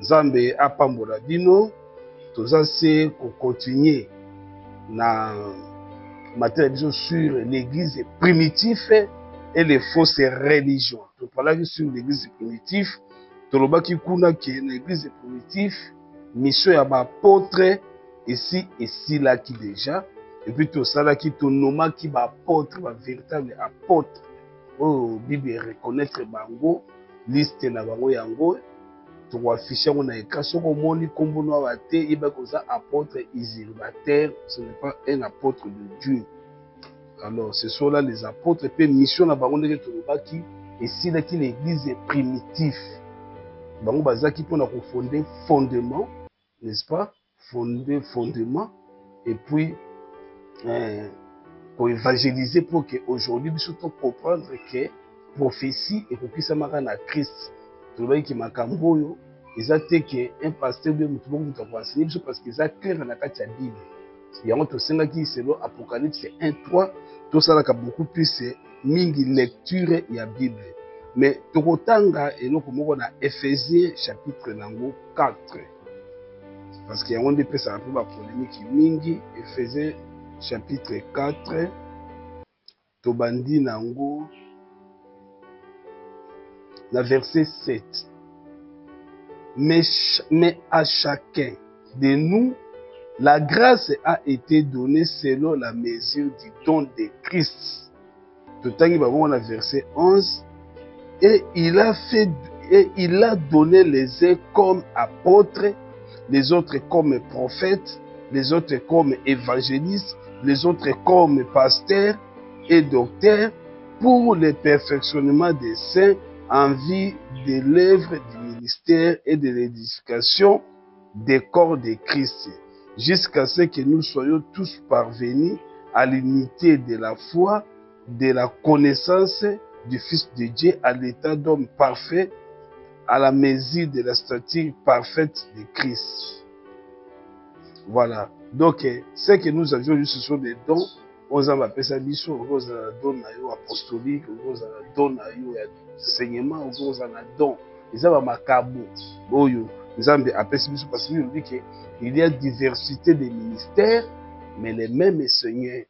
Nzambe apambola bino, toza se continuer na matière sur l'église primitive et les fausses religions. Tu parlais sur l'église primitive, tu l'as dit que l'église primitive, mission ya ba apôtre ici et ici là qui déjà, et puis tout ça là qui te nomme qui ba apôtre, ba véritable apôtre. Oh, Bible reconnaître bango, liste na bango yango, tu vas afficher on a écrit sur le moni comme nous avons été, il va causer apôtre usurpateur, ce n'est pas un apôtre de Dieu. Alors, ce sont là les apôtres, et puis mission na bango ndenge tolobaki, et si là qui l'église est primitive. Bango bazaki pour fonder fondement, n'est-ce pas? Fonder fondement, et puis pour évangéliser pour qu'aujourd'hui nous puissions comprendre que prophétie et pour que ça marque à Christ. Tolobaki ki makambo yo, eza te que un pasteur de mutu beaucoup mutu enseigner parce que ça clair na kati ya Bible. Yango tosengaki selon Apocalypse 1:3, tout ça là beaucoup plus mingi lecture ya Bible. Mais tokotanga eloko moko na Ephésiens chapitre nango 4. Parce qu'il y a un peu ça pour la polémique mingi. Ephésiens chapitre 4. Tobandi nango na verset 7. Mais à chacun de nous, la grâce a été donnée selon la mesure du don de Christ. Totangi babon na verset 11. Et il a donné les uns comme apôtres, les autres comme prophètes, les autres comme évangélistes, les autres comme pasteurs et docteurs, pour le perfectionnement des saints en vue de l'œuvre du ministère et de l'édification des corps de Christ, jusqu'à ce que nous soyons tous parvenus à l'unité de la foi, de la connaissance du Fils de Dieu, à l'état d'homme parfait, à la mesure de la stature parfaite de Christ. Voilà. Donc, ce que nous avions vu, ce sont des dons. On a appelé ça mission, on a don apostolique, on a don enseignement, on a don. Ils ont un cabo. Nous avons appelé ça mission parce qu'il dit qu'il y a diversité de ministères, mais les mêmes seigneurs.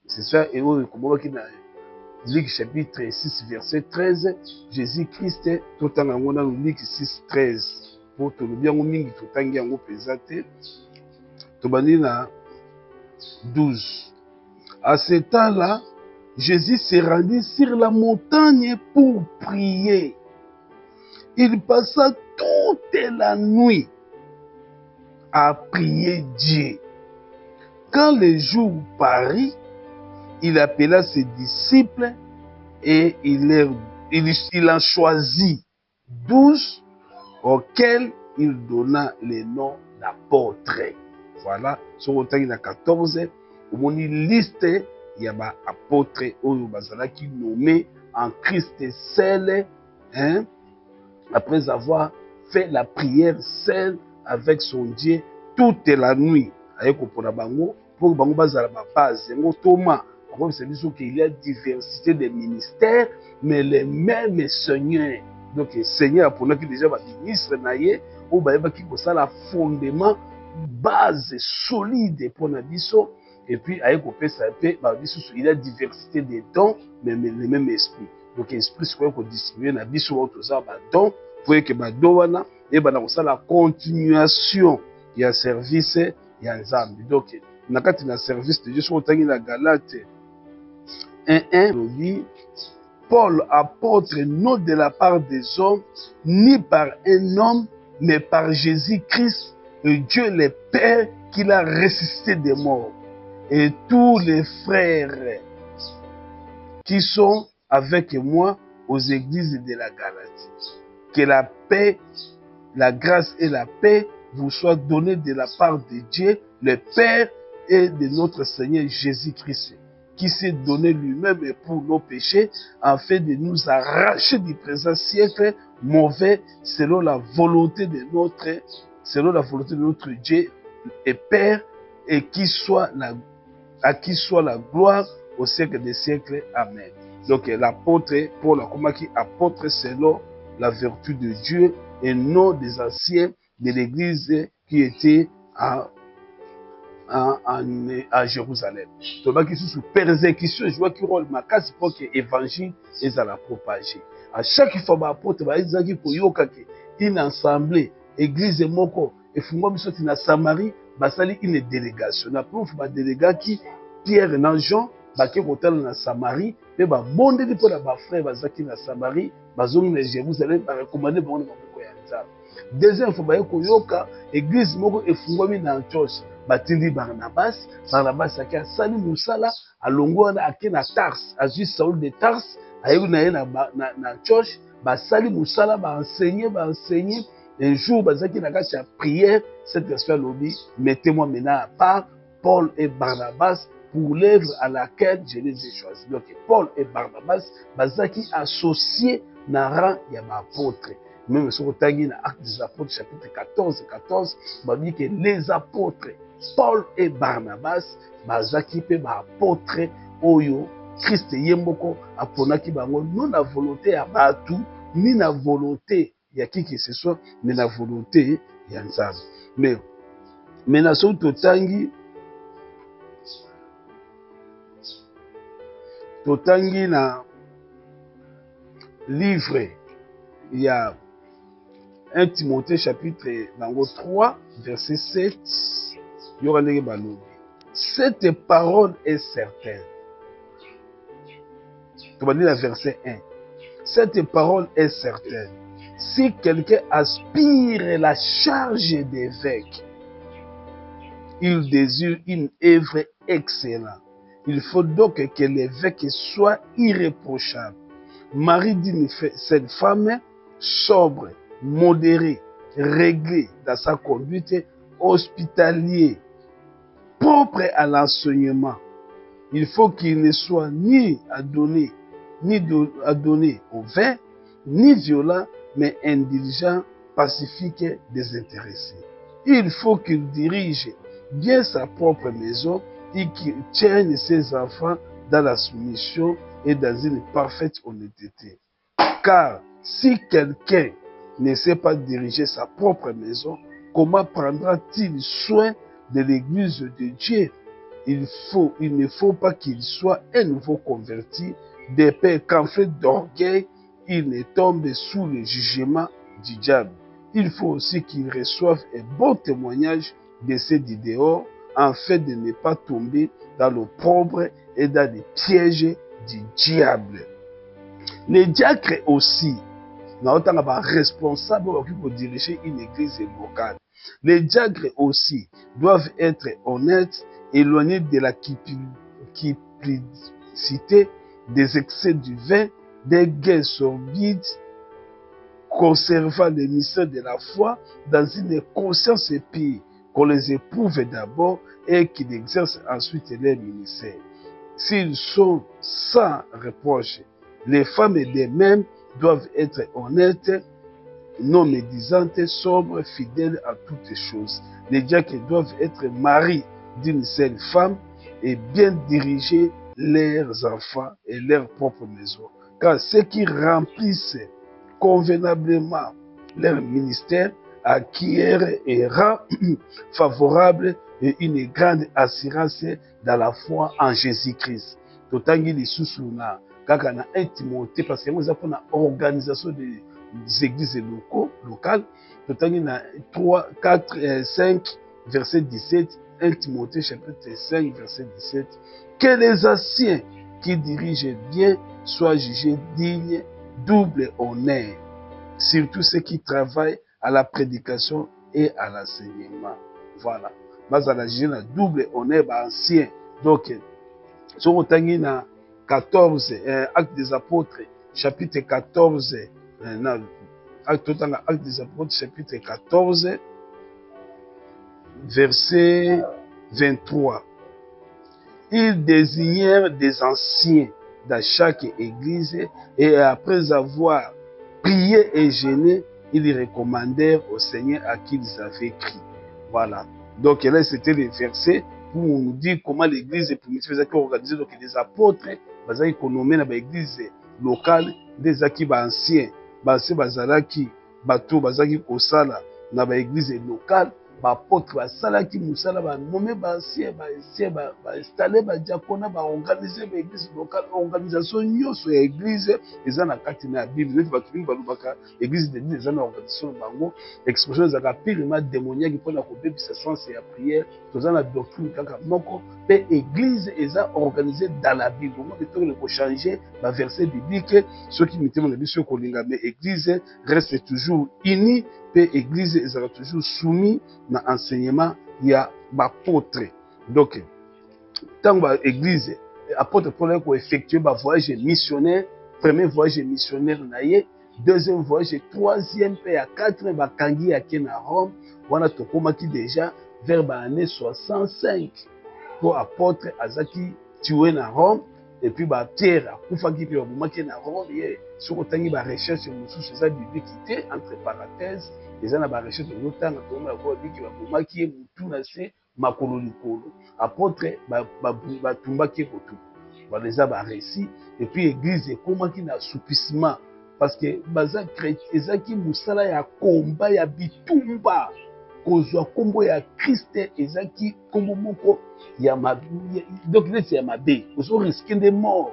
C'est ça, et comment qu'il a Luc chapitre 6, verset 13, Jésus-Christ, tout en a Luc 6, 13. Pour tout le bien, on a tout en présenté. Tobanina 12. À ce temps-là, Jésus s'est rendu sur la montagne pour prier. Il passa toute la nuit à prier Dieu. Quand le jour parut, il appela ses disciples et il en choisit 12 auxquels il donna les noms d'apôtres. Voilà, sur le temps 14, on a une liste, il y a des apôtres qui sont nommés en Christ seul, hein, après avoir fait la prière seule avec son Dieu toute la nuit. Pour la base, Thomas. Il y a diversité de ministères, mais les mêmes seigneurs. Donc, le Seigneur, pour nous qui déjà ministre, ou qui a la fondement, base solide pour nous. Et puis, il y a diversité de dons, mais les mêmes esprits. Donc, l'esprit, c'est quoi qu'on distribue dans les dons, pour que la continuation il y a service, il y a Nzambi. Donc, dans le service de Dieu, sur la Galate 1:1, dit Paul, apôtre, non de la part des hommes, ni par un homme, mais par Jésus-Christ, Dieu le Père qui l'a ressuscité des morts. Et tous les frères qui sont avec moi aux églises de la Galatie. Que la paix, la grâce et la paix vous soient données de la part de Dieu, le Père, et de notre Seigneur Jésus-Christ, qui s'est donné lui-même pour nos péchés, afin de nous arracher du présent siècle mauvais, selon la volonté de notre Dieu et Père, et à qui soit la gloire au siècle des siècles. Amen. Donc l'apôtre, Paul a combattu apôtre selon la vertu de Dieu et non des anciens de l'église qui était à Jérusalem. Donc, qui sous persécution, je vois qu'il rôle ma casse pour que l'évangile est à la propager. À chaque fois, l'apôtre va dire qu'il une assemblée, église moko, et fungwa misoti na Samarie, basali une délégation. Na preuve ba délégat qui Pierre et Jean, baki kotal na Samarie, mais ba bonde li pour ba frère bazaki na Samarie, bazongi na Jérusalem, ba recommander ba na maboko ya nzambe. Deuxième fois, ba yoka église moko efungwami na Antioche. Batindi Barnabas aki asali musala alongo wana ake na Tars, azwi Saul de Tars, ayebi na ye na Antioche, basali musala enseigner. Un jour bazaki na kati ya prière, cette version lobi, mettez-moi maintenant à part Paul et Barnabas pour l'œuvre à laquelle je les ai choisis. Donc Paul et Barnabas bazaki associés na rang ya apôtres. Même sur le dans Actes des Apôtres, chapitre 14, on dit que les apôtres, Paul et Barnabas, bazaki pe ba apôtres oyo Christ yemboko aponaki bango non na volonté ya batu ni na volonté ya qui que ce soit, mais la volonté ya nzambe. Mais na so totangi na livre il y a 1 Timothée chapitre 3 verset 7. Cette parole est certaine. Tu vas dire la verset 1. Cette parole est certaine. Si quelqu'un aspire la charge d'évêque, il désire une œuvre excellente. Il faut donc que l'évêque soit irréprochable. Mari d'une cette femme sobre, modérée, réglée dans sa conduite, hospitalier, propre à l'enseignement. Il faut qu'il ne soit ni adonné au vin, ni violent, mais indulgent, pacifique, désintéressé. Il faut qu'il dirige bien sa propre maison et qu'il tienne ses enfants dans la soumission et dans une parfaite honnêteté. Car si quelqu'un ne sait pas diriger sa propre maison, comment prendra-t-il soin de l'église de Dieu? Il ne faut pas qu'il soit un nouveau converti, de peur qu'en fait d'orgueil, il ne tombe sous le jugement du diable. Il faut aussi qu'il reçoive un bon témoignage de ceux du dehors, afin de ne pas tomber dans l'opprobre et dans les pièges du diable. Les diacres aussi, responsables pour diriger une église locale. Les diacres aussi doivent être honnêtes, éloignés de la cupidité, des excès du vin, des gains sordides, conservant les mystères de la foi dans une conscience pure, qu'on les éprouve d'abord et qu'ils exercent ensuite leur ministère. S'ils sont sans reproche, les femmes d'elles-mêmes doivent être honnêtes, non médisantes, sobres, fidèles à toutes choses. Les diacres doivent être maris d'une seule femme et bien diriger leurs enfants et leur propre maison. Car ceux qui remplissent convenablement leur ministère acquièrent un rang favorable et une grande assurance dans la foi en Jésus-Christ. Totangi lisusu na kaka na 1 Timothée parce que nous avons une organisation des églises locales. Totangi na 5 verset 17, 1 Timothée chapitre 5 verset 17. Que les anciens qui dirigent bien soient jugés dignes, double honneur, surtout ceux qui travaillent à la prédication et à l'enseignement. Voilà. Mais à la jugé na double honneur ancien. Donc, sur le 14, Actes des Apôtres, chapitre 14, Actes des Apôtres, chapitre 14, verset 23. Ils désignèrent des anciens dans chaque église et après avoir prié et jeûné, ils recommandèrent au Seigneur à qui ils avaient crié. Voilà. Donc là, c'était les versets pour nous dire comment l'église est primitive organisée. Donc les apôtres, ils ont économé dans l'église locale, des acquis anciens, bazalaki, bateau, bazalaki kosala, na ba église locale, ba apôtre ba salaki musala ba nommer ba ancien ba installer ba diaconat ba organiser ba église locale, organisation nyonso ya église eza na kati na Bible. Ba kini ba lubaka église d'église eza na organisation bango, expression ezaka purement démoniaque mpona kobebisa sens ya prière, toza na doctrine kaka moko pe église eza organisée dans la Bible. Moi que to ko changer ba verset biblique, ceux qui mitema na biso kolinga, mais église reste toujours unie pe église ezala toujours soumis na enseignement ya bapôtre. Donc tant ba église apôtre Paul ko effectuer ba voyage missionnaire, premier voyage missionnaire na ye, deuxième voyage, troisième pe ya quatrième bakangi yake na Rome, wana tokomaki déjà vers ba année 65 pour apôtre azaki tué na Rome. Et puis bah Pierre akufaki pe babomaki na Rome ye soko tangi ba recherche mosusu eza biblique entre parenthèses eza na ba recherche lotanga toma ko biki babomaki mutu na se makolo likolo apôtre ba tumbaki kotu voilà eza ba récit. Et puis église ekomaki na assoupissement parce que baza chrétien ezaki musala ya komba ya bitumba kozwa kombo ya Christ ezaki kombo moko ya mabe, donc neti ya mabe ozo risquer des morts,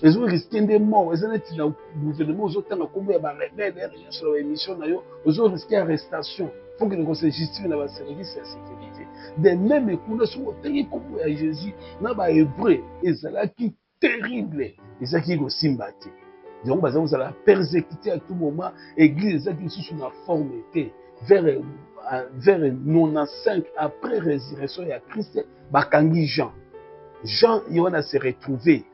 ezo risquer des morts, eza neti na gouvernement ozotanga kombo ya ba rebelle sur la émission na yo ozo risquer arrestation pour que ne se justifie na ba service ya sécurité. De même kuna so otangi kombo ya Jésus na ba hébreu ezalaki terrible, ezaki ko simbati. Donc baza ozala persécuté à tout moment, église ezaki sous na forme était vers 95 après résurrection ya Christ bakangi Jean. Jean yona se retrouvé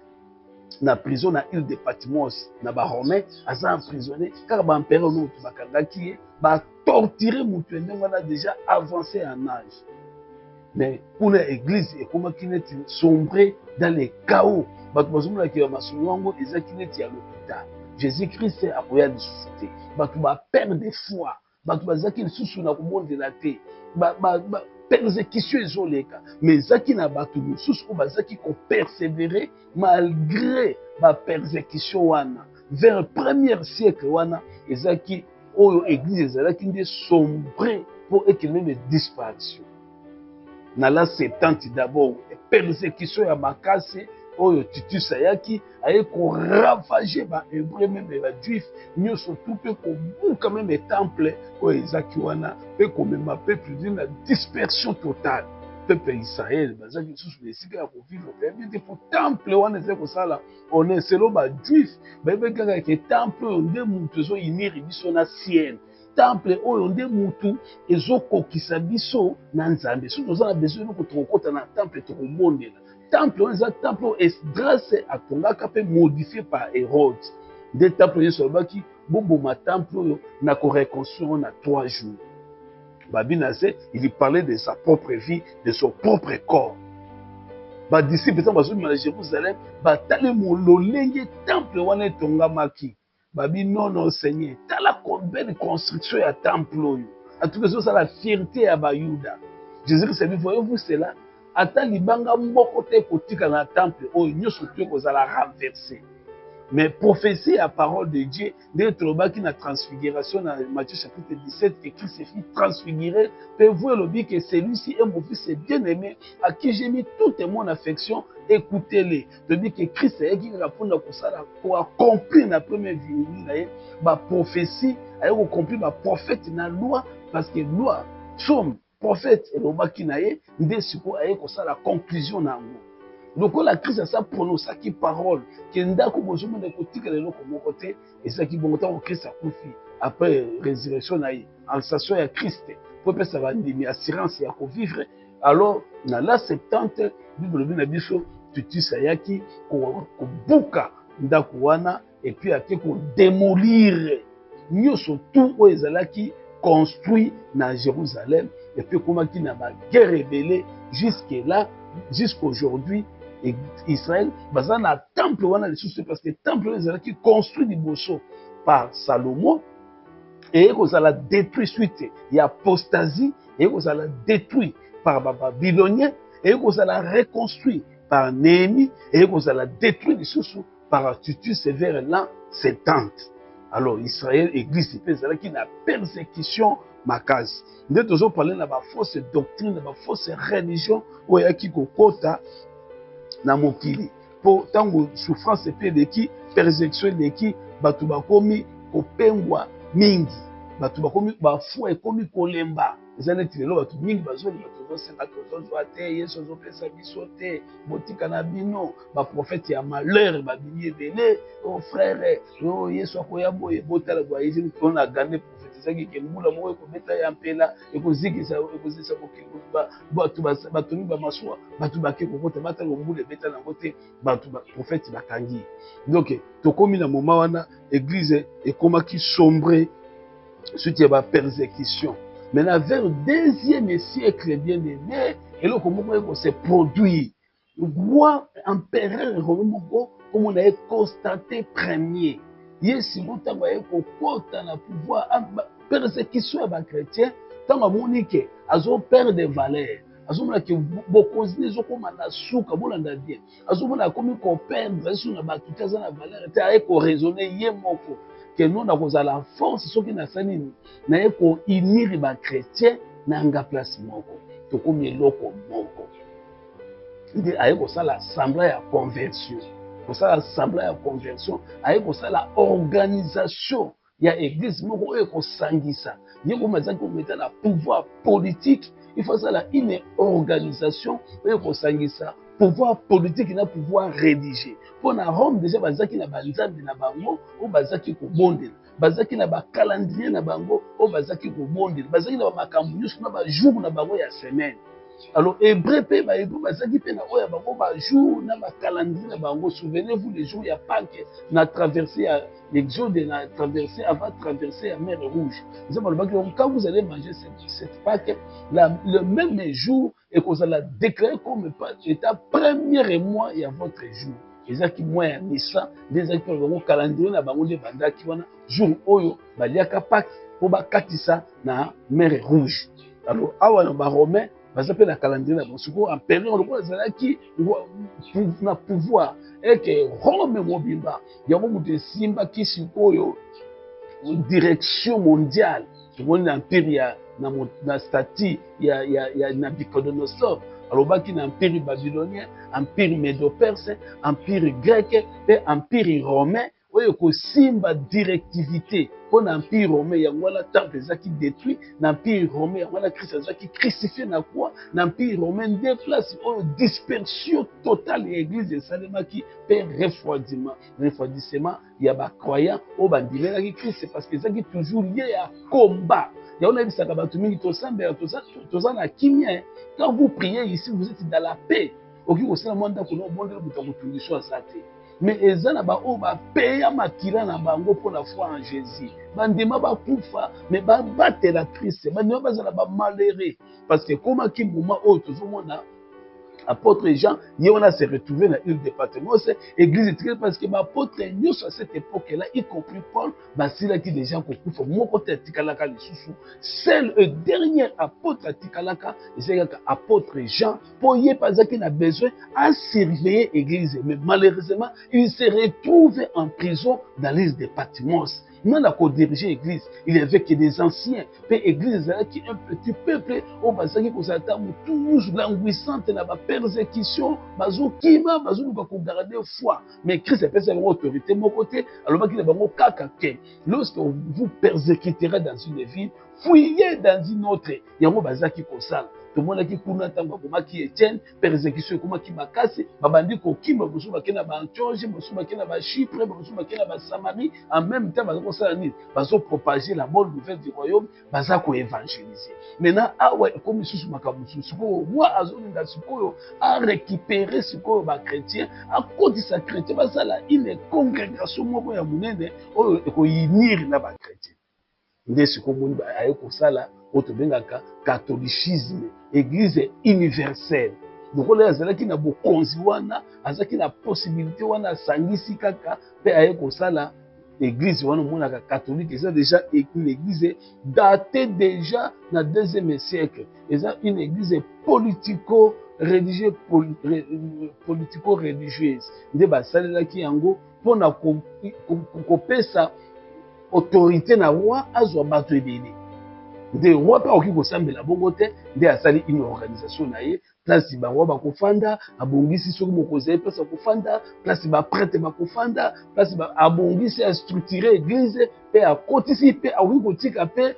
na prison na île de Patmos na ba romain asa emprisonné car ba empereur no bakangaki ba torturer mutu ndenge na déjà avancé en âge. Mais pour l'église et comment qui est sombré dans les chaos, bato bazomona ki masolo ezaki neti ya l'hôpital. Jésus-Christ a koya ressuscité. Bato ba perdre de foi. Bato bazaki lisusu na komondela te. Persécution ezoleka. Mais zaki na bato lisusu bazaki ko persévérer malgré ba persécution wana. Vers le premier siècle wana ezaki oyo église ezalaki nde sombré pour qu'il même disparition. Na la 70 d'abord persécution ya makasi oyo Titus ayaki aye ko ravager ba hébreu même ba juif nyonso tout pe ko buka même temple oyo ezaki wana pe ko mema peuple d'une dispersion totale. Peuple Israël bazaki sous les sika ya ko vivre pe pour temple wana ezaki ko sala on est selo ba juif ba be kaka ke temple onde mutu zo iniri biso na ciel. Temple oyo nde mutu ezokokisa biso na nzambe so toza na besoin ko tokota na temple tokomondela temple oyo eza temple Esdras atongaka mpe modifié par Hérode nde temple yesu alobaki boboma temple oyo na koreconstruire na 3 jours. Babi na se il parlait de sa propre vie, de son propre corps. Badisciple ntango bazomema na Jérusalem batale mololenge temple wana etongamaki. Babi non Seigneur, t'as la belle construction à temple. En tout cas, ça la fierté à Bayuda. Jésus Christ dit, voyez-vous cela? Ata libanga mboko te kotika na temple, oh, nyo sotu ko la renverser. Mais prophétie à parole de Dieu, d'être qui na transfiguration dans Matthieu chapitre 17, que Christ s'est fait transfigurer, peut vous le que celui-ci est mon fils bien-aimé, à qui j'ai mis toute mon affection, écoutez-les. De dire que Christ est qui répond pour accomplir la première vie, la prophétie, a accompli la prophète dans la loi, parce que loi, somme, prophète, et le baki naye, n'de siko a la conclusion dans le donc la crise a sa prononcé qui parole que ndako bozomo de kotika lelo comme côté et ça qui bon temps Christ a confié après résurrection na en station ya Christ pour que ça va ndimi assurance ya ko vivre. Alors na la 70 Bible na biso tuti sayaki ko buka ndako wana et puis a ko démolir nyoso tout o ezalaki construit na Jérusalem et puis comment qui na ba guerre rebelle jusque là jusqu'aujourd'hui. Et Israël, bazan na temple wana les sous parce que temple qui construit du bosso par Salomon et qu'on a détruit suite il y a apostasie et qu'on a détruit par Babylonien et qu'on a reconstruit par Néhémie et qu'on a détruit les sous par Titus vers l'an 70. Alors Israël église pe ezalaki na persécution makasi. Nde tozo parler na ba fausse doctrine, na ba fausse religion oyo yaki kokota na mokili. Po tango souffrance pe leki, persécution leki, batu bakomi kopengwa mingi. Batu bakomi bafu ekomi kolemba. Ezana neti lelo batu mingi bazoli bato tozozwa te, Yesu azopesa biso te, botika na bino, baprofete ya malheur babimi ebele, oh frère, oh Yesu akoya boye botala boye izini tona gande profetizaki ke mbula moko ekobeta ya mpela ekozikisa bato mingi bamasuwa bato bake kokota batala mbula ebeta nango te, bato baprofete bakangi. Donc tokomi na moma wana église ekomaki sombre suite ya bapersécution. Maintenant, vers le deuxième siècle bien aimé, et là, comment on s'est produit. Le roi empereur Romain, comme on a constaté premier. Yes, si on a le pouvoir, persécution à chrétien, tant à Monique, azo perdre des valeurs. Azomona ke bokonzi zo koma na suka bolanda bien. Azomona komi ko perdre sur na batukaza na valeur, te a ko raisonner ye moko. Que nous avons la force ce qui n'a pas ni na eko unir ba chrétien na nga place moko to komi loko moko ndi ayeko sala assemblée ya conversion ko sala assemblée ya conversion ayeko sala organisation ya église moko eko sangisa yeko mazaki ko mettre la pouvoir politique. Il faut ça une organisation eko sangisa pouvoir politique na pouvoir religieux. Pour na Rome déjà bazaki na banzambi na bango o bazaki ko bondela, bazaki na ba calendrier na bango o bazaki ko bondela, bazaki na ba makambu nyusu na ba jour na bango ya semaine. Alors hébreu pe ba hébreu bazaki pe na oya bango ba jour na ba calendrier na bango. Souvenez-vous les jours ya Pâques na traversée à l'Exode, na traversée avant traverser la mer Rouge. Quand vous allez manger cette Pâques, le même jour et qu'on a déclaré comme état premier mois et à votre jour. Les qui moins à Nissa, des qui ont calendrier na bango de banda qui wana jour oyo baliaka Pâques pour ba katisa na mer Rouge. Alors awa na ba romain bazapela calendrier na bango en période ko zalaki na pouvoir et que Rome mobimba yango mutu simba kisikoyo direction mondiale tout empire ya na statut ya Nabucodonosor alobaki na empire babylonien, empire médo-perse, empire grec et empire romain oyo kosimba directivité pour l'empire romain yango la temple ezaki détruit, l'empire romain yango la Christ ezaki crucifié na croix, l'empire romain déplace oyo dispersion totale ya église esalemaki pe refroidissement ya ba croyants oyo bandimelaki Christ parce que ezaki toujours lié à combat. Il y a des gens na kimia. Quand vous priez ici, vous êtes dans la paix. Mais les gens ont payé à tira na bango pour la foi en Jésus. Bandema ba kufa, mais ba battre la Christ. Bandema ba zala ba malheureux. Parce que comment qui moment où tout le monde apôtre Jean, on a se retrouvé dans l'île de Patmos, église étriquée parce que l'apôtre nous à cette époque-là, y compris Paul, c'est qui des gens qui ont mon côté Tikalaka les sous. Seul le dernier apôtre Tikalaka, c'est l'apôtre Jean, pour y pas qu'il a besoin à surveiller l'église. Mais malheureusement, il se retrouve en prison dans l'île de Patmos. Non, la co-diriger l'église, il n'y avait que des anciens. Puis l'église, qui est un petit peuple, on va dire que ça a toujours languissante dans la persécution, bazo kima, bazo nous va garder foi. Mais Christ est personne autorité de mon côté, alors qu'il est bon kaka. Lorsque vous persécuterez dans une ville, fouillez dans une autre. Il y a un bazaki kosala. Tout le monde qui kuna tanga kuma qui Étienne, persécution kuma qui makasi, babandi ko kima bosu bakena ba Antioche, bosu bakena ba Chypre, bosu bakena ba Samarie, en même temps bazo kosala ni, bazo propager la bonne nouvelle du royaume, baza ko évangéliser. Maintenant awa comme susu makamusu, suko moi azolinga suko a récupérer suko ba chrétien, à côté sa chrétien basala une congrégation moko ya munene oyo ko unir na ba chrétien. Nde suko moni ba ayo kosala otobengaka catholicisme, église universelle. Donc là azalaki na bokonzi wana, azalaki na possibilité wana sangisi kaka pe aye kosala église wana monaka catholique, c'est déjà une église datée déjà na 2e siècle. C'est une église politico-religieuse, politico-religieuse. Nde basalelaki yango pona kopesa autorité na roi azwa bato ebele. Nde roi mpe akoki kosambela bongo te, nde asali une organisation na ye, place baroi bakofanda, abongisi soki mokonzi aye place akofanda, place baprêtre bakofanda, place abongisi astructure église, mpe akotisi mpe akoki kotika mpe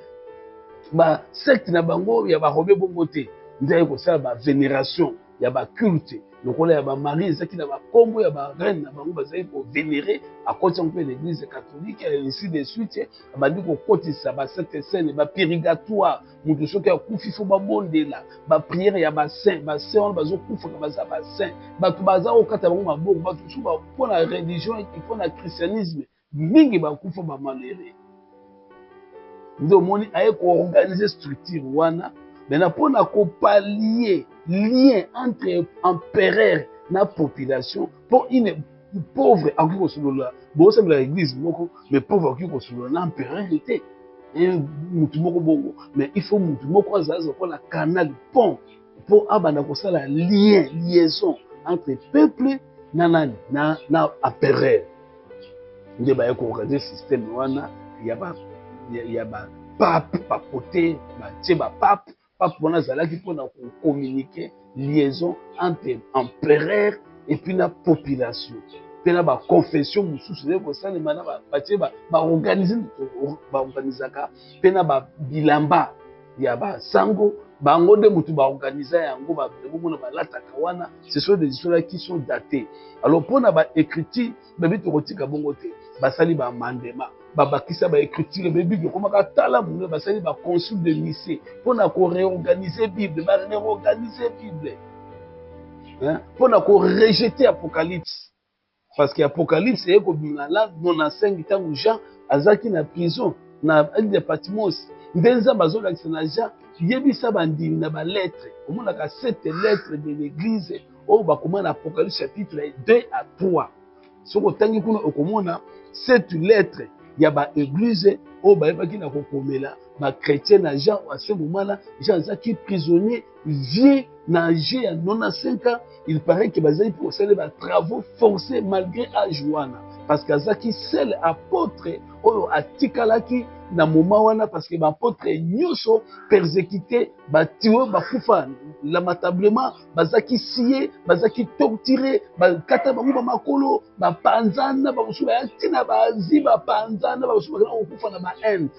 basecte na bango ya barobe bongo te, nde aye kosala bavénération ya baculte lokola ya bamari ezalaki na bakombo ya bareine na bango bazali kovénére, akotisa mpe l'église catholique ainsi de suite, abandi kokotisa basecte saine bapérigatoire, moto soki akufi fo babondela bapriere ya basaint, basaint wana bazokufaka baza basaint, bato baza kokata bango maboko, bato mosusu mpona religion mpona christianisme mingi bakufa bamalere. Nde omoni aye koorganize structure wana maintenant mpona kopallier lien entre empereur na population, pour une pauvre akoki kosolola bosambela église moko, mais pauvre akoki kosolola na empereur te mutu moko bongo, mais il faut mutu moko azala lokola canal pont mpo abanda kosala liaison entre peuple na nani na empereur. Nde baye koorganize système wana ya bapape papote batie bapape pape wana azalaki mpona kocommuniquer liaison entre empereur et puis na population, mpe na baconfession mosusu ezali kosalema na batie baorganisaka mpe na babilamba ya basango bango nde motu baorganiza yango babomona balataka wana. Ce sont des histoires qui sont datées. Alors mpona baécriture babi tokotika bongo te, basali bamandema babakisa baécriture bebible ekomaka tala mongwe, basali baconcile de Nicée mpona koréorganize bible, baréorganize bible mpona korejete apocalypse, parce que apocalypse eye kobima la 95 ntango Jean azalaki na prison na île de Patmos, nde Nzambe azolakisa na Jean yebisa bandimi na balettre, omonaka 7 lettres de l'église oyo bakoma na apocalypse chapitre 2 à 3. soki otangi kuna okomona 7 lettres ya baéglise oyo bayebaki na kokomela bachrétien na Jean à ce moment-là. Jean azalaki prisonnier vieux na âge ya 95 ans. Il paraît que bazali mpo kosala batravaux forcés malgré âge wana, parce que azalaki seul apôtre oyo atikalaki na moment wana, parce que baapôtre nyonso persécuté batiwe bakufa lamentablement, bazalaki siye, bazalaki torturé, bakata bango bamakolo, bapanzana bamosusu bayaki na bazi bapanzana bamosusu bakana kokufa na bainde.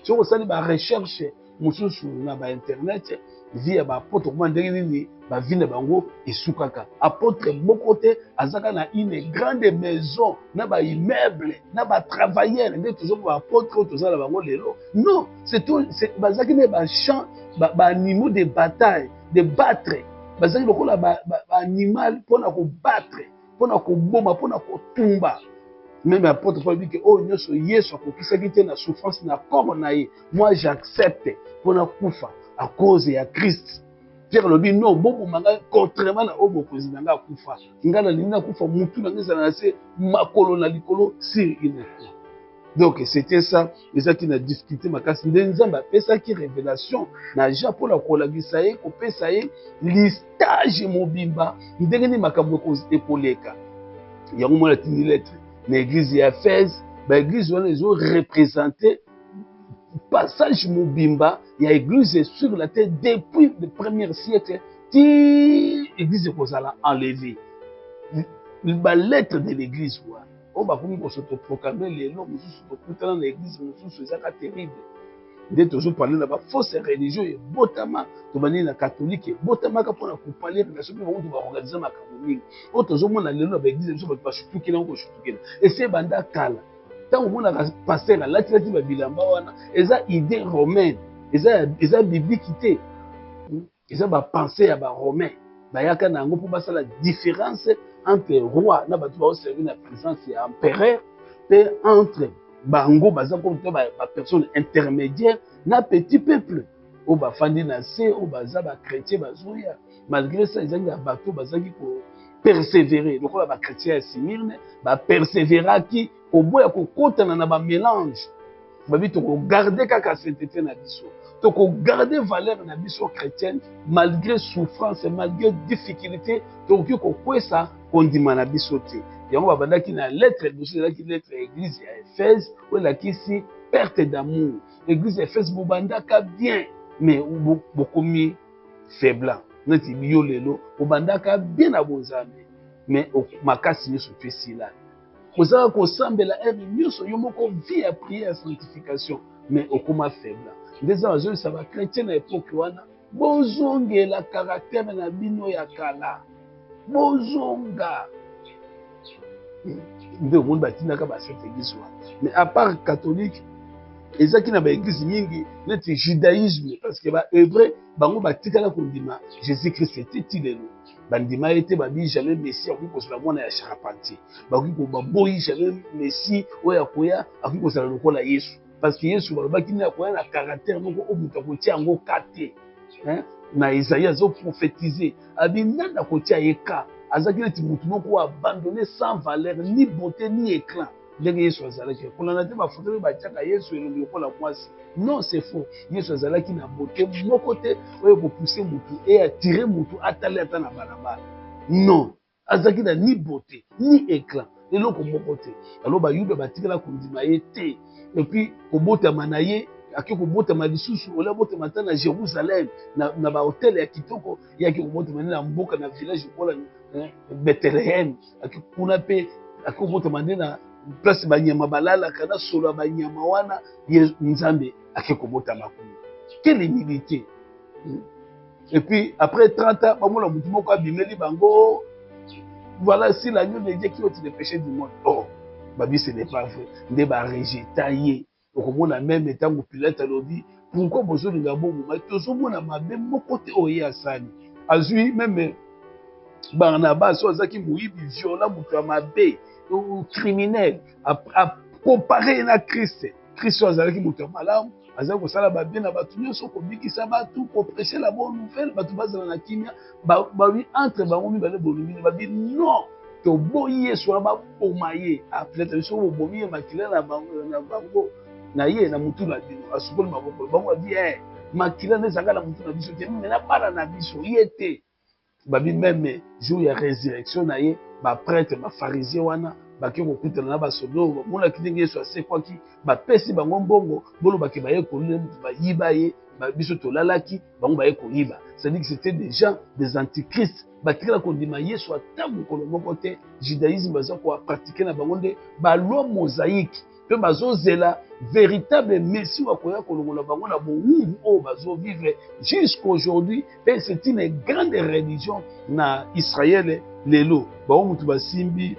soki osali barecherche mosusu na bainternet vi ya baapôtre koma ndenge nini bavi na bango esukaka. Apôtre moko te azaka na une grande maison na baimmeuble na batravailleur nde tozoma baapôtre oyo tozala bango lelo. Non, bazalaki na bachamp baanimaux de bataille de battre, bazalaki lokola baanimal mpona kobattre, mpona koboma, mpona kotumba. Même apôtre Paul dit que oh nyonso Yesu akokisaki te na souffrance na corps na ye, moi j'accepte mpona kufa à cause ya Christ. Pierre lobi non bobo manga contrairement na obo président nga kufa ngana linga kufa mutu na ngeza na se makolo na likolo sur une croix. Donc c'était ça, mais ça qui n'a difficulté makasi nde Nzambe apesaki révélation na Jean pour la kolagisa ye kopesa ye listage mobimba ndenge ni makambo ekoleka yango mona tini lettre na église ya Éphèse. Église wana ezo représenter passage mobimba ya église sur la terre depuis le premier siècle ti église kozala enlevée. Ba lettre de l'église wana o bakomi kosotoproclamer lelo mosusu tokutana na église mosusu ezaka terrible. Nde tozoparle na bafausse religion ebotama, tobandi na catholique ebotamaka mpona kopalie relation mpe bango baorganize makambo mingi oyo tozomona lelo na baeglise biso bato bashutukela ngo koshutukela ese ebanda kala. Ntango omonaka paster alatilaki babilamba wana eza idée romaine, eza biblike te, eza bapense ya baromain bayaka na yango mpo basala différence entre roi na bato baoservi na présence ya empereur, mpe entre bango baza comme bapersone intermédiaire na petit peuple oyo bafandi na se oyo baza bachrétien bazoya. Malgré ça ezalaki na bato bazalaki kopersévérer lokola bachrétien ya Smyrne bapersévéraki koboya kokotana na bamélange babi tokogarde kaka sainteté na biso, tokogarde valeur na biso chrétienne malgré souffrance malgré difficulté tokoki kokwesa kondima na biso te. Yango babandaki na lettre biso ezalaki lettre ya église ya Éphèse oyo elakisi perte d'amour. L'église Éphèse bobandaka bien, mais beaucoup mieux faible. Neti biyo lelo bobandaka bien na bonzambe, mais makasi nyonso pe sila. Kozala kosambela ere nyonso yo moko vie ya prière ya sanctification, mais okoma faible. Ndeza bazolisa ba chrétien na époque wana bozongela caractère na bino ya kala. Bozonga. Nde omonde batindaka basete église wana. Mais à part catholique, ezaki na ba église mingi neti judaïsme, parce que ba hébreu bango batikala kondima Jésus Christ était tilelo. Bandima ete babi jamais Messie akoki kozala mwana ya charpentier. Bakoki baboyi jamais Messie oyo akoya akoki kozala lokola Yesu. Parce que Yesu balobaki nini akoya na caractère moko oyo moto akotia yango kate. Na Isaïe azo prophétiser. Abi nanda kotia yeka. Azaki neti motu moko abandonné sans valeur, ni beauté, ni éclat. Ndenge Yesu azalaki. Kolanda te bafoto oyo batiaka Yesu elongi lokola mwasi. Non, c'est faux. Yesu azalaki na beauté moko te oyo kopousse mutu et attirer mutu atali ata na balabala. Non, azalaki na ni beauté, ni éclat. Eloko moko te. Alors bayuda batikala kondima ye te. Et puis kobotama na ye aki kobotama lisusu ola botama ata na Jérusalem na ba hôtel ya kitoko yaki kobotama na mboka na village kola Bethlehem aki kuna pe aki kobotama na place banyama balala kana solo banyama wana Nzambe aki kobotama kuna. Quelle humilité. Et puis après 30 ans bamona mutu moko abimeli bango. Voilà, si l'agneau de Dieu qui ôte les péchés du monde. Oh, babi ce n'est pas vrai. Nde ba rejeter. Okomona même étant où Pilate alobi pourquoi bozolinga bongo mais tozomona mabe moko te oye asani. Azui même Barnabas ozaki moyibi violent mutu ya mabe criminel a comparé na Christ. Christ azalaki mutu ya malamu azali kosala babie na bato nyonso kobikisa bato koprêcher la bonne nouvelle bato bazala na kimia babi entre bango mibale bolumini babi non toboyi Yesu wana baboma ye peut-être biso bobomi ye makila na bango na ye na mutu na bino asukoli maboko bango babi makila nde ezanga na mutu na biso te mena bana na biso ye te. Babi même jour ya résurrection na ye baprêtre bafarisien wana baki kokutana na basodo monaki ndenge Yesu asekwaki bapesi bango mbongo bolobaki baye kolia mutu bayiba ye biso tolalaki bango baye koyiba. C'est-à-dire que c'était des gens des antichrists batikala kondima Yesu ata mokolo moko te. Judaïsme baza kopratiquer na bango nde baloi mosaïque mpe bazozela véritable messie wakoya kolongola bango na bowumbu oyo bazovivre jusqu'aujourd'hui. Mpe c'est une grande religion na Israël lelo bango mutu basimbi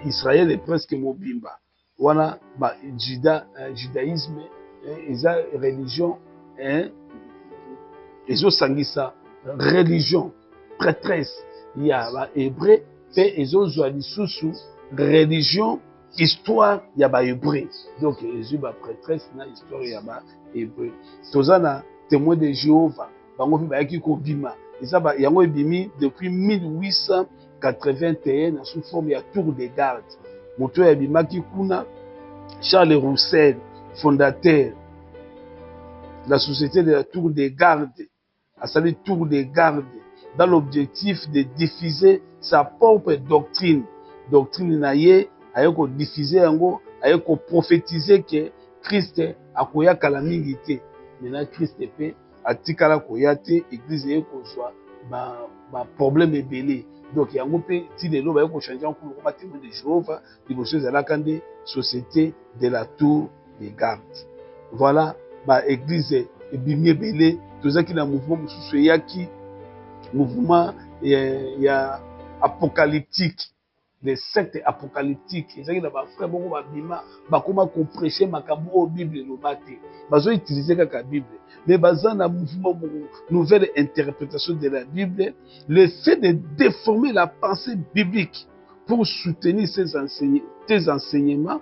Israël est presque mobimba wana ba judaïsme eza religion ezosangisa religion prêtresse ya ba hébreu mpe ezozwa lisusu religion histoire ya ba hébreu. Donc ezwi ba prêtresse na histoire ya ba hébreu. Toza na témoin de Jéhovah bango mpe bayaki kobima eza yango ebimi depuis 1881 sous forme ya tour de garde. Moto ya bimaki kuna Charles Roussel, fondateur la société de la tour de garde, a sali tour de garde dans l'objectif de diffuser sa propre doctrine. Doctrine na ye ayeko diffuser yango ayeko prophétiser que Christ akoya kala mingi te. Maintenant Christ pe atikala koya te église yeko zwa ba problème ebele. Donc yango pe ti lelo ba yeko changer encore ko ba témoin de Jéhovah liboso ezalaka nde société de la tour de garde. Voilà ba église ebimi ebele tozaki na mouvement mosusu eyaki mouvement ya apocalyptique, des sectes apocalyptiques. Ezaki na ba frère bongo babima bakoma ko prêcher makambo o Bible elobate bazo utiliser kaka Bible mais baza na mouvement nouvelle interprétation de la Bible. Le fait de déformer la pensée biblique pour soutenir ces enseignements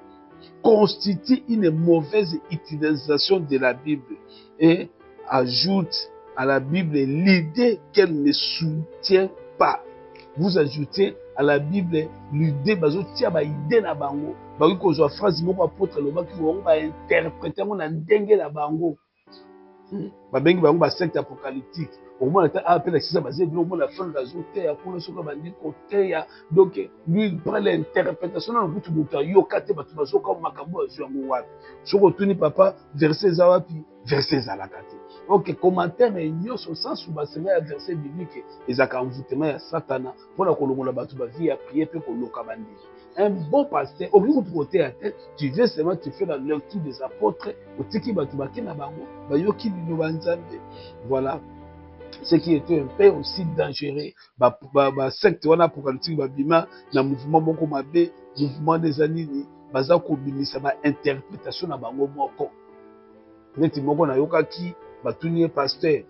constitue une mauvaise utilisation de la Bible et ajoute à la Bible l'idée qu'elle ne soutient pas. Vous ajoutez à la Bible l'idée bazotia ba idée na bango baki kozwa phrase moko apôtre lobaki bango ba interpréter ngo na ndenge na bango. babengi bango basecte apocalyptique. Omona ta appelle ça basé bilo mona fin la zote ya kuna soka bandi côté ya donc lui il prend l'interprétation na butu buta yo kate batu bazoka makambo azwango wapi soko tuni papa verset za wapi verset za la kate. OK, commentaire nyonso sens ou basenga ya verset biblique ezaka envoûtement ya satana pona kolongola batu ba vie ya prier pe koloka bandi. Un bon pasteur, au lieu de côté à tête, tu viens seulement tu fais la lecture des apôtres, au tiki batu bakina bango, bayoki bino banzambe. Voilà. Ce qui était un peu aussi dangereux, secte wana apocalyptique babima na mouvement moko mabe, mouvement des anini, baza ko bimisa ba interprétation na bango moko. Neti moko na yokaki batuni pasteur,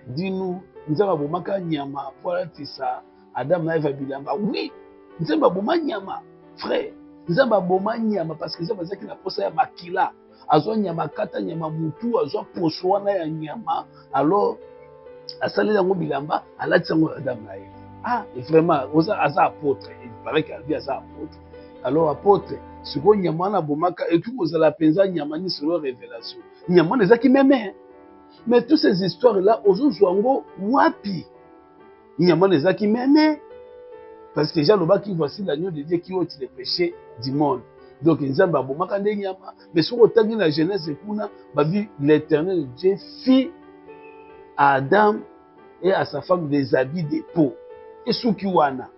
dis-nous, nous avons bomaka nyama pour tisa Adam na Eva bilamba. Oui, nous avons bomaka nyama, frère. Nous avons bomaka nyama parce que ça veut dire que la posa ya makila, azo nyama kata nyama mutu, azo poswana ya nyama, alors asali yango bilamba alati yango Adam na Eva. Ah, et vraiment oza asa apôtre, il paraît qu'Albi asa apôtre. Alors apôtre, ce qu'on nyama na bomaka et tout ozala penza nyama ni selon révélation. Nyama nezaki meme. Mais toutes ces histoires-là, aujourd'hui, wapi nyama nezaki meme. Parce que déjà le bas qui voici l'agneau de Dieu qui ôte les péchés du monde. Donc nzamba bomaka nde nyama. Mais sur autant que la Genèse kuna, babi l'Éternel Dieu fit à Adam et à sa femme des habits de peau. Et soukiwana.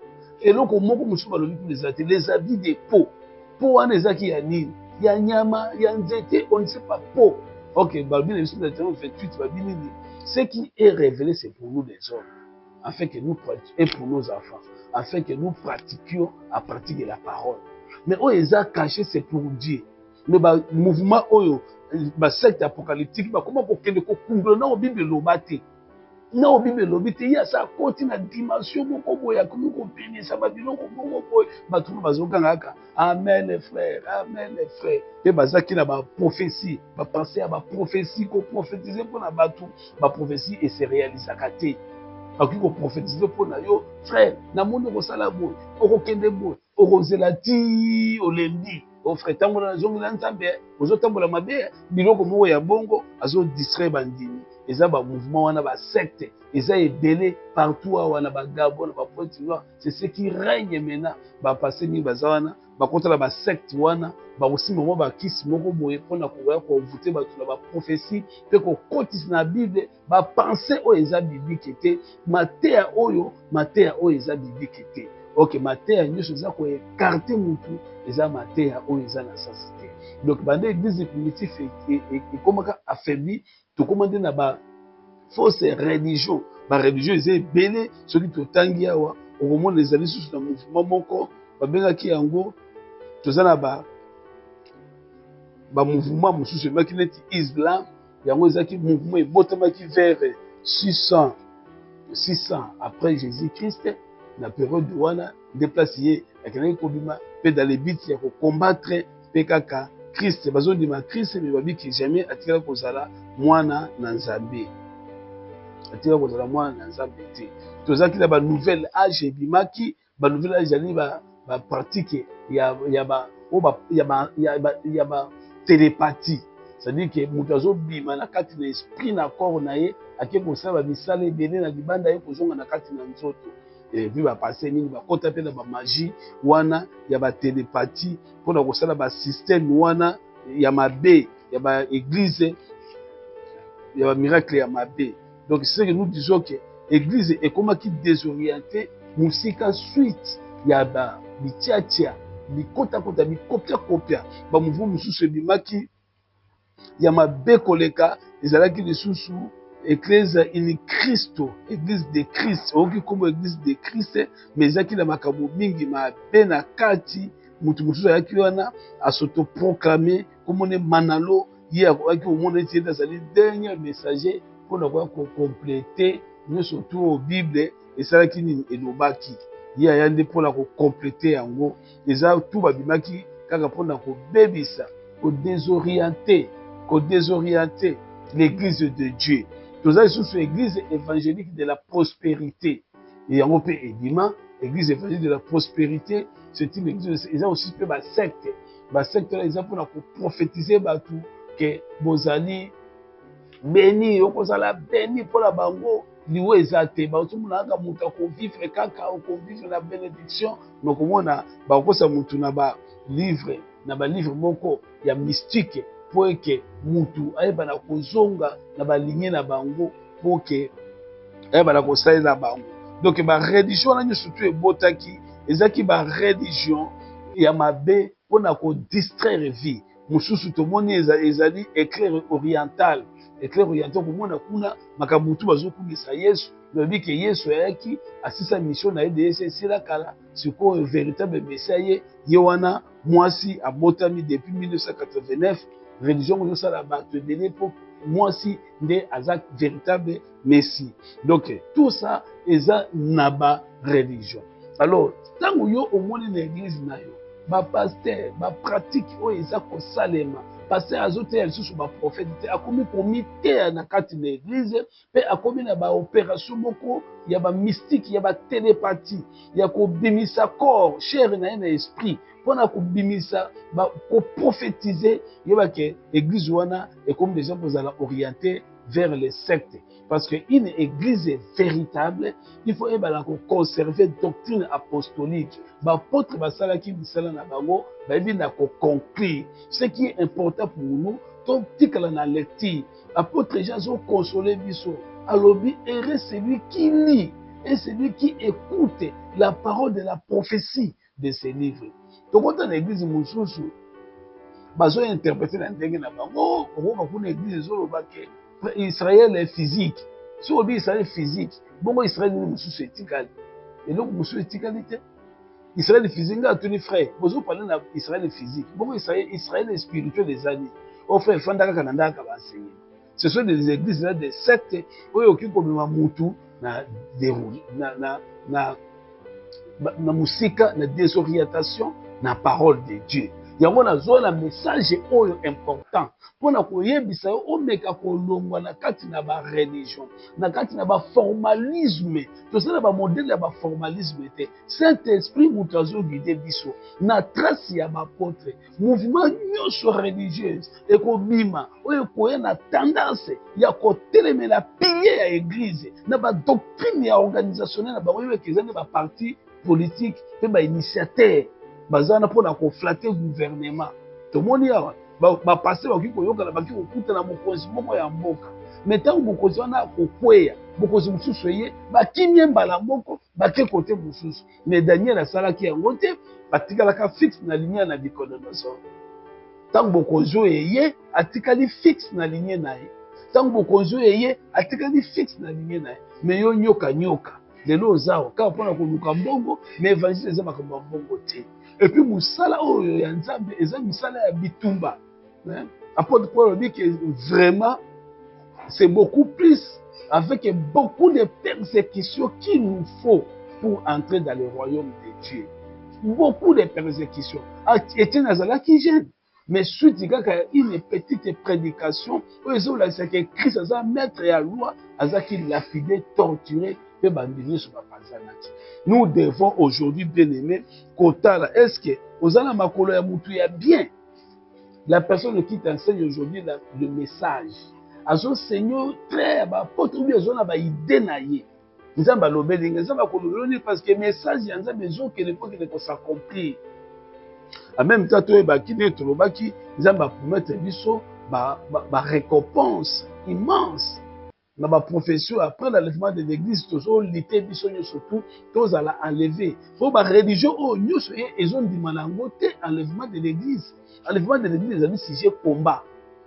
Et donc au moko musu balobi pour les habits de peau. Peau wana ezaki ya nini? Ya nyama, ya nzete, on ne sait pas peau. Ok, babi le verset 28 babi nini? Ce qui est révélé c'est pour nous les hommes, afin que nous pratiquions et pour nos enfants, afin que nous pratiquions à pratiquer la parole. Mais où ils ont caché c'est pour Dieu. Mais le mouvement oyo, la secte apocalyptique, comment qu'on peut comprendre dans la Bible l'obate. Non, Bible l'obate, il y a ça continue la dimension beaucoup boya comme qu'on pénit ça va dire beaucoup boy, bah tout le monde amen les frères, amen les frères. Et bah ça qui n'a pas prophétie, bah penser à ma prophétie qu'on prophétiser pour la bateau, ma prophétie et c'est réalisé à côté. Parce qu'on prophétise pour na yo frère, na monde ko sala boy, o kende boy, o zelati o lendi. O frère tambola na zongi na nzambe, ozo tambola mabe, biloko moko ya bongo azo distraire bandini. Eza ba mouvement wana ba secte, eza ebele partout wana ba Gabon, ba Pointe Noire, c'est ce qui règne maintenant. Ba passer ni bazawana, ba contre la ba secte wana, ba aussi moment ba kisi moko boye pona ko voter ba tout la ba prophétie, pe ko kotisa na Bible, ba penser o eza biblique était, matéa oyo eza biblique était. OK, matéa nyonso eza ko écarter mutu, eza matéa oyo eza na sensité. Donc bande église primitive et comment affaibli to commander na ba fausse religion, ba religion eza ebele soki totangi awa okomona les amis sous na mouvement moko babengaki yango toza na ba mouvement mosusu maki neti Islam yango ezaki mouvement ebotamaki vers 600 après Jésus-Christ na période wana déplacé akendaki kobima pe dans les buts ya ko combattre pe kaka Christ bazondima Christ mais babiki jamais atikala kozala mwana na Nzambe. Atikala kozala mwana na Nzambe te. Tozaki na ba nouvelle âge ebimaki, ba nouvelle âge ali ba pratique ya ba télépathie. C'est-à-dire que mutu azobima na kati na esprit na corps na ye ake kosala misala ebele na libanda ye kozonga na kati na nzoto. Et puis ba passer mingi ba kota pe na ba magie wana ya ba télépathie pona kosala ba système wana ya mabe ya ba église ya ba miracle ya mabe. Donc c'est ce que nous disons que église est comme qui désorienté musika suite ya ba bitiatia bikota bikopia ba mouvement mususu ebimaki ya mabe koleka ezalaki lisusu église in Christo, église de Christ, oki comme église de Christ, mais ezaki na makambo mingi mabe na kati mutu mususu ayaki wana asotoproclamer comme on est manalo ye akoki omona eti ezali dernier messager mpona koya kocompléter nyonso tu au Bible esalaki nini elobaki ye aya nde mpona kocompléter yango eza tu babimaki kaka mpona kobebisa kodésorienter l'église de Dieu. Toza lisusu église évangélique de la prospérité et yango mpe ebima église évangélique de la prospérité c'est une église eza aussi mpe basecte eza mpona koprophétiser bato ke bozali béni okozala béni mpona bango liwo eza te bazomonaka moto akovivre kaka okovivre na bénédiction mais okomona bakokosa motu na balivre moko ya mystique mpo eke motu ayebana kozonga na balinie na bango mpo ke ayebana kosalela bango. Donc bareligion wana nyonso tu ebotaki ezalaki bareligion ya mabe mpona kodistraire vie mosusu tomoni ezali éclair oriental komona kuna makambo tu bazokumisa yesu lobi ke yesu ayaki asisa mission na ye de yesu esila kala sikoyo véritable messie ye wana mwasi abotami depuis 1989 religion ozosala bato ebele mpo mwasi nde aza véritable messie. Donc tout ça eza na ba religion. Alors ntango yo omoni na église na yo bapaster bapratique oyo eza kosalema paster azoteya lisusu baprofete te akomi komiteya na kati na église mpe akomi na baopération moko ya bamystike ya batélépati ya kobimisa corps chair na ye na esprit mpona kobimisa koprophétiser yebake église wana ekomi déjà kozala orienté vers les sectes. Parce qu'une église véritable, il faut conserver doctrine apostolique. L'apôtre basalaki misala na bango, babi na ko conclure. Ce qui est important pour nous, donc tikala na lecture. Apôtre Jean a consolé biso. Alobi heureux celui qui lit et celui qui écoute la parole de la prophétie de ces livres. Donc quand on église mususu, bazo interpréter na ndenge na bango, on va église zolobake Israël est physique. Si on dit Israël est physique, bon Israël est mususu etikali. Et donc mususu etikali te. Israël est physique, nga tuni frère. Bozo parler na Israël est physique. Bon Israël est spirituel les amis. Au frère fanda ka nanda ka enseigner. Ce sont des églises là des sectes oyo okiko bima mutu na déroule na musika na désorientation na parole de Dieu. Yango nazo na message oyo important pona koyebisa yo omeka kolongwa na kati na ba religion na kati na ba formalisme to sala ba modèle ya ba formalisme te. Saint-Esprit mutu azo guider biso na trace ya ba apôtre mouvement nyonso religieuse ekobima oyo koya na tendance ya kotelemela pilier ya église na ba doctrine ya organisationnelle na bango yo kezana ba parti politique pe ba initiateur bazana pona ko flatter gouvernement tomoni awa ba passer ba kiko yoka na ba kiko kuta na mokonzi moko ya mboka mais tant mokonzi wana kokweya mokonzi mususu ye ba kimye mbala moko ba ke côté mususu mais Daniel asala ki yango te batikala ka fixe na ligne na Nabucodonosor tant mokonzi ye atikali fixe na ligne na ye tant mokonzi ye atikali fixe na ligne na ye mais yo nyoka lelo zao ka pona koluka mbongo mais évangile eza makambo mbongo te. Et puis musala oyo ya nzambe eza musala ya bitumba. Apôtre Paul dit que vraiment c'est beaucoup plus avec beaucoup de persécutions qu'il nous faut pour entrer dans le royaume de Dieu. Beaucoup de persécutions. Étienne azalaki jeune, mais suite il y a une petite prédication où ils ont la que Christ a maître à loi, azaki lapidé, torturé. Nous devons aujourd'hui, bien aimé, est-ce que aux ala makolo ya mutu ya bien, la personne qui t'enseigne aujourd'hui le message, azo Seigneur très apôtre ou bien zona ba idée na ye. Nzamba lobelinga nzamba kolobeli parce que message ya nzamba ezo que ne peut que s'accomplir. En même temps to ba kine to lobaki nzamba promettre biso ba récompense immense. Dans ma profession, après l'enlèvement de l'église, toujours l'été, surtout, tous à enlever. Pour ma religion, ils ont dit enlèvement de l'église. Enlèvement de l'église, c'est un sujet combat.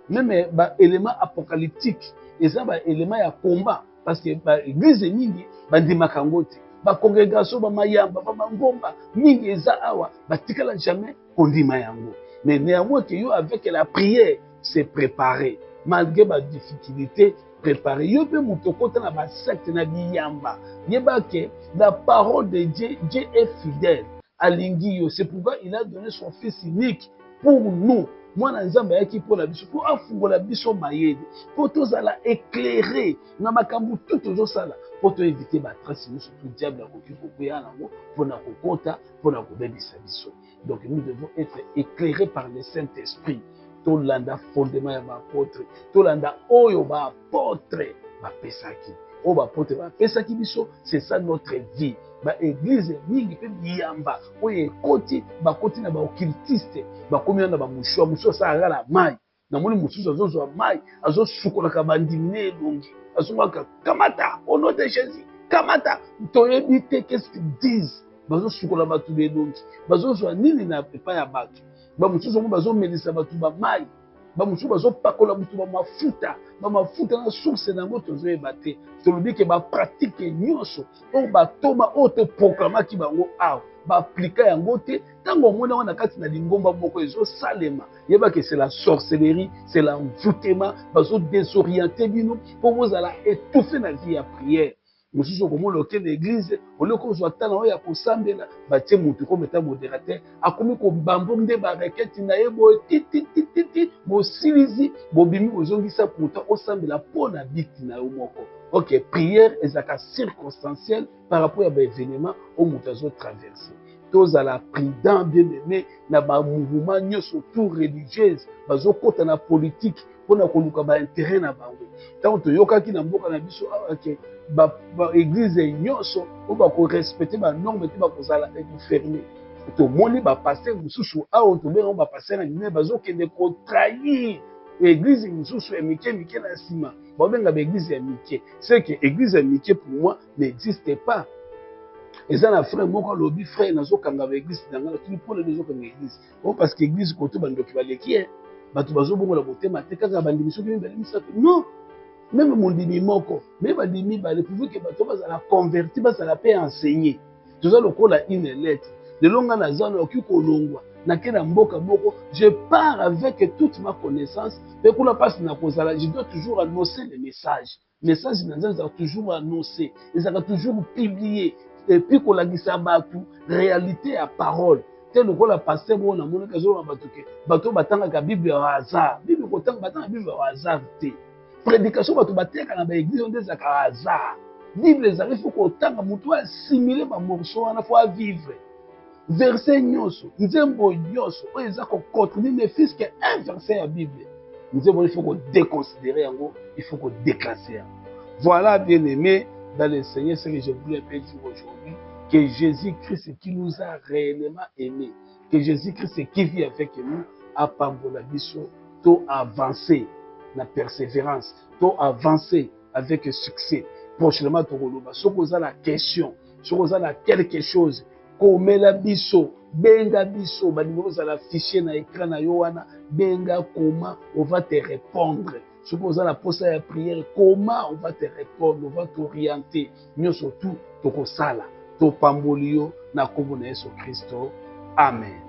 Même élément apocalyptique, ils ont un élément de combat. Parce que l'église est mingi, dit makangote. La congrégation, mayamba, mangomba, mingi eza awa, batikala jamais kondima yango. Mais néanmoins, avec la prière, c'est préparé. Malgré ma difficulté, préparé. Yo pe mutokota na ba secte na biyamba. Yeba ke la parole de Dieu, Dieu est fidèle. Alingi yo, c'est pourquoi il a donné son fils unique pour nous. Moi na nzamba yaki pour la biso, pour afungola biso mayede, pour tous ala éclairer na makambu tout toujours sala, pour te éviter ba trace nous surtout diable akoki kokuya nango pour na kokota, pour na kobebisa biso. Donc nous devons être éclairés par le Saint-Esprit. tolanda fondement ya baapôtre, tolanda oyo baapôtre bapesaki. Oyo baapôtre bapesaki biso, c'est ça notre vie. Baéglise mingi mpe biyamba oyo ekoti bakoti na baoccultiste, bakomi na bamushu asala na mai. Namoni mosusu azozwa mai, azosukolaka bandimi ne elongi, azongaka kamata au nom de Jésus, kamata. Toyebi te qu'est-ce qu'ils disent. Bazosukola bato belongi, bazozwa nini na epai ya bato. Bamosusu mo bazomelisa bato bamai, bamosusu bazopakola bato bamafuta na source nango tozoyeba te. Tolobi ke bapratike nyonso oyo batoma oyo toproklamaki bango awa baaplika yango te. Ntango omoni yango na kati na lingomba moko ezosalema, yeba ke c'est la sorcellerie, c'est l'envoûtement, bazodésoriente bino mpo bozala étouffé na vie ya prière. Mosusu okomona okende église ole kozwa tala oyo ya kosambela batie motu comme état modérateur akomi kobambo nde bareketi na ye boye tititititi bosilizi bobimi bozongisa pourtant osambela mpo na bikti na yo moko. Ok, prière ezalaka circonstancielle par rapport à baévénement oyo moto azotraverse. Tozala prudent bien aimé na bamouvement nyonso tout religieuse bazokota na politique mpona koluka baintérêt na bango. Ntango toyokaki na mboka na biso awa ke baéglise nyonso oyo bakorespecte banorme te bakozala ferme. Tomoni bapaster mosusu awa tobenga bapaster na mine bazokende kotrahir église mosusu ya mike mike na nsima babenga baéglise ya mike. C'est que église ya mike pour moi n'existe pas. Eza na frère moko alobi frère nazokanga baéglise na ngala tuli mpona nazokanga église o parce que église koto bandoki baleki bato bazobongola motema te kaka bandimi soki mibale misato non. Même mondimi moko me bandimi bale pourvu ke bato bazala converti bazala pe enseigner toza lokola une lettre de longa na zana oki kolongwa nake na mboka moko je pars avec toute ma connaissance pe kuna pasi na kozala je dois toujours annoncer les messages na nzela ezalaka toujours annoncé ezalaka toujours publié et puis kolakisa bato réalité ya parole te lokola paster moko namonaki azoloba bato ke bato batangaka bible ya hasard bible kotanga batanga bible ya hasard te. Prédication bato bateka na baéglise nde ezalaka hasard. Bible ezali fo kotanga moto asimile bamorceau wana fo avivre verset nyonso nzembo nyonso oyo eza kocontribue ne fils que un verset ya Bible. Nzembo il faut kodéconsidérer yango, il faut kodéclasser yango. Voilà bien aimé dans le Seigneur, ce que je voulais dire aujourd'hui, que Jésus-Christ qui nous a réellement aimés, que Jésus-Christ qui vit avec nous a pambola biso to avancer na persévérance, to avancer avec succès. Prochainement to koloba soko za la question, soko za la quelque chose komela biso benga biso balingo za la fichier na écran na yo wana benga comment on va te répondre. Soko za la posa ya prière comment on va te répondre, on va t'orienter. Nous surtout toko sala to pambolio na kombo na Yesu Kristo. Amen.